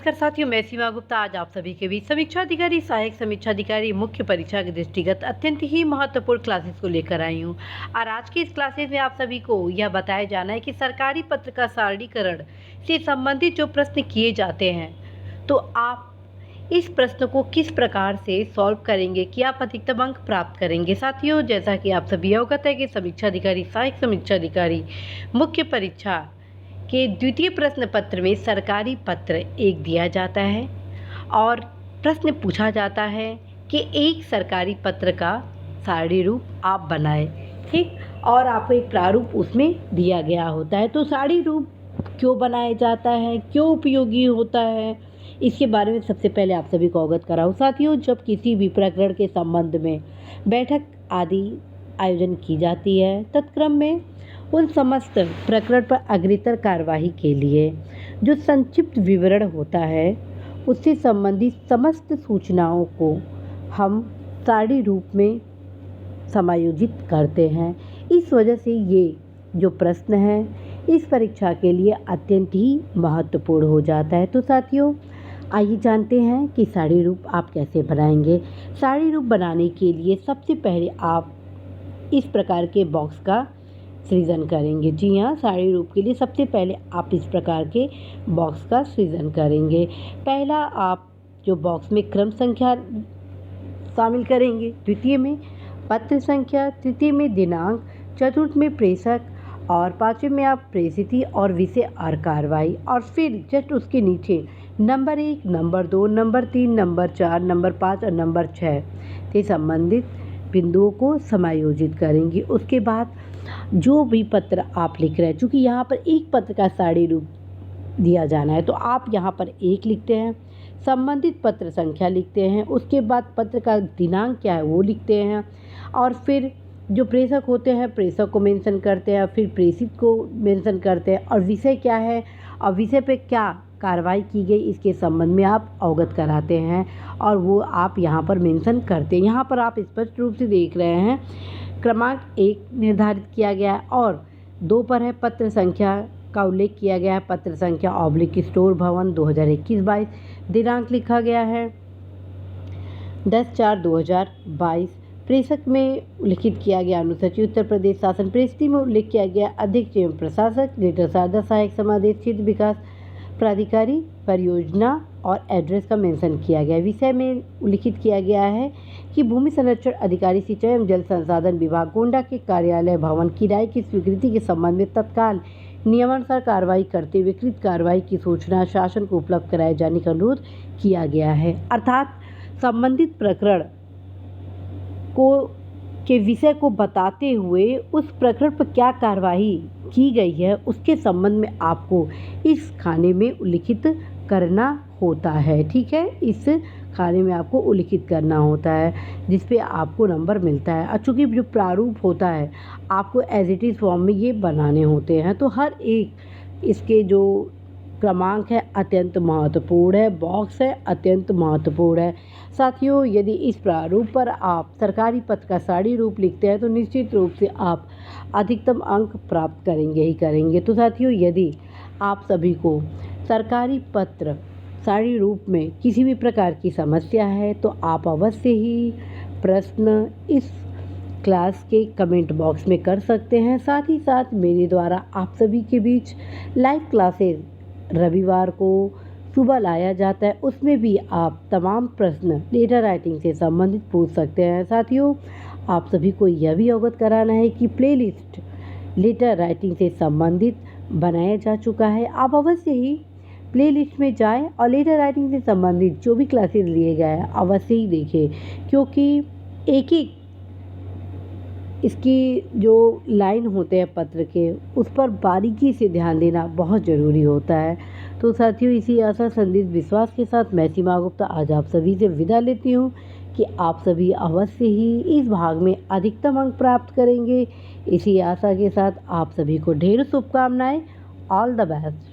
नमस्कार साथियों, मैं सीमा गुप्ता आज आप सभी के बीच समीक्षा अधिकारी, सहायक समीक्षा अधिकारी, मुख्य परीक्षा के दृष्टिगत अत्यंत ही महत्वपूर्ण क्लासेस को लेकर आई हूँ। और आज की इस क्लासेस में आप सभी को यह बताया जाना है कि सरकारी पत्र का सारणीकरण से संबंधित जो प्रश्न किए जाते हैं, तो आप इस प्रश्न को किस प्रकार से सॉल्व करेंगे कि आप अधिकतम अंक प्राप्त करेंगे। साथियों, जैसा कि आप सभी अवगत है कि समीक्षा अधिकारी, सहायक समीक्षा अधिकारी, मुख्य परीक्षा के द्वितीय प्रश्न पत्र में सरकारी पत्र एक दिया जाता है और प्रश्न पूछा जाता है कि एक सरकारी पत्र का सारणी रूप आप बनाएं, ठीक। और आपको एक प्रारूप उसमें दिया गया होता है। तो सारणी रूप क्यों बनाया जाता है, क्यों उपयोगी होता है, इसके बारे में सबसे पहले आप सभी को अवगत कराऊं। साथियों, जब किसी भी प्रकरण के संबंध में बैठक आदि आयोजन की जाती है, तत्क्रम में उन समस्त प्रकरण पर अग्रेतर कार्यवाही के लिए जो संक्षिप्त विवरण होता है, उससे संबंधित समस्त सूचनाओं को हम सारणी रूप में समायोजित करते हैं। इस वजह से ये जो प्रश्न है इस परीक्षा के लिए अत्यंत ही महत्वपूर्ण हो जाता है। तो साथियों, आइए जानते हैं कि सारणी रूप आप कैसे बनाएंगे। सारणी रूप बनाने के लिए सबसे पहले आप इस प्रकार के बॉक्स का सृजन करेंगे। जी हाँ, सारणी रूप के लिए सबसे पहले आप इस प्रकार के बॉक्स का सृजन करेंगे। पहला आप जो बॉक्स में क्रम संख्या शामिल करेंगे, द्वितीय में पत्र संख्या, तृतीय में दिनांक, चतुर्थ में प्रेषक और पांचवें में आप प्रेषिती और विषय और कार्रवाई, और फिर जस्ट उसके नीचे number 1, number 2, number 3, number 4, number 5 और नंबर 6 से संबंधित बिंदुओं को समायोजित करेंगे। उसके बाद जो भी पत्र आप लिख रहे हैं, चूँकि यहाँ पर एक पत्र का सारणी रूप दिया जाना है, तो आप यहाँ पर 1 लिखते हैं, संबंधित पत्र संख्या लिखते हैं, उसके बाद पत्र का दिनांक क्या है वो लिखते हैं, और फिर जो प्रेषक होते हैं प्रेषक को मेंशन करते हैं, फिर प्रेषित को मेंशन करते हैं, और विषय क्या है और विषय पे क्या कार्रवाई की गई इसके संबंध में आप अवगत कराते हैं, और वो आप यहाँ पर मेंशन करते हैं। यहाँ पर आप स्पष्ट रूप से देख रहे हैं क्रमांक 1 निर्धारित किया गया है और 2 पर है पत्र संख्या का उल्लेख किया गया है, पत्र संख्या / स्टोर भवन 2021-22, दिनांक लिखा गया है 10/4/2022, प्रेषक में उल्लिखित किया गया अनुसूचित उत्तर प्रदेश शासन, प्रेषिती में उल्लेख किया गया अध्यक्ष एवं प्रशासक, ग्रेटर शारदा सहायक समादेश क्षेत्र विकास प्राधिकारी परियोजना, और एड्रेस का मेंशन किया गया है। विषय में उल्लिखित किया गया है कि भूमि संरक्षण अधिकारी सिंचाई एवं जल संसाधन विभाग गोंडा के कार्यालय भवन किराए की स्वीकृति के संबंध में तत्काल नियमानुसार कार्रवाई करते हुए कृत कार्रवाई की सूचना शासन को उपलब्ध कराए जाने का अनुरोध किया गया है। अर्थात संबंधित प्रकरण को के विषय को बताते हुए उस प्रकरण पर क्या कार्रवाई की गई है उसके संबंध में आपको इस खाने में उल्लिखित करना होता है, ठीक है। इस खाने में आपको उल्लिखित करना होता है जिस पे आपको नंबर मिलता है। और चूँकि जो प्रारूप होता है आपको एज इट इज़ फॉर्म में ये बनाने होते हैं, तो हर एक इसके जो क्रमांक है अत्यंत महत्वपूर्ण है, बॉक्स है अत्यंत महत्वपूर्ण है। साथियों, यदि इस प्रारूप पर आप सरकारी पत्र का सारणी रूप लिखते हैं तो निश्चित रूप से आप अधिकतम अंक प्राप्त करेंगे ही करेंगे। तो साथियों, यदि आप सभी को सरकारी पत्र सारणी रूप में किसी भी प्रकार की समस्या है तो आप अवश्य ही प्रश्न इस क्लास के कमेंट बॉक्स में कर सकते हैं। साथ ही साथ मेरे द्वारा आप सभी के बीच लाइव क्लासेस रविवार को सुबह लाया जाता है, उसमें भी आप तमाम प्रश्न लेटर राइटिंग से संबंधित पूछ सकते हैं। साथियों, आप सभी को यह भी अवगत कराना है कि प्लेलिस्ट लेटर राइटिंग से संबंधित बनाया जा चुका है। आप अवश्य ही प्लेलिस्ट में जाएं और लेटर राइटिंग से संबंधित जो भी क्लासेस लिए गए हैं अवश्य ही देखें, क्योंकि एक एक इसकी जो लाइन होते हैं पत्र के उस पर बारीकी से ध्यान देना बहुत ज़रूरी होता है। तो साथियों, इसी आशा संदिग्ध विश्वास के साथ मैं सीमा गुप्ता आज आप सभी से विदा लेती हूँ कि आप सभी अवश्य ही इस भाग में अधिकतम अंक प्राप्त करेंगे। इसी आशा के साथ आप सभी को ढेर शुभकामनाएं। All the best.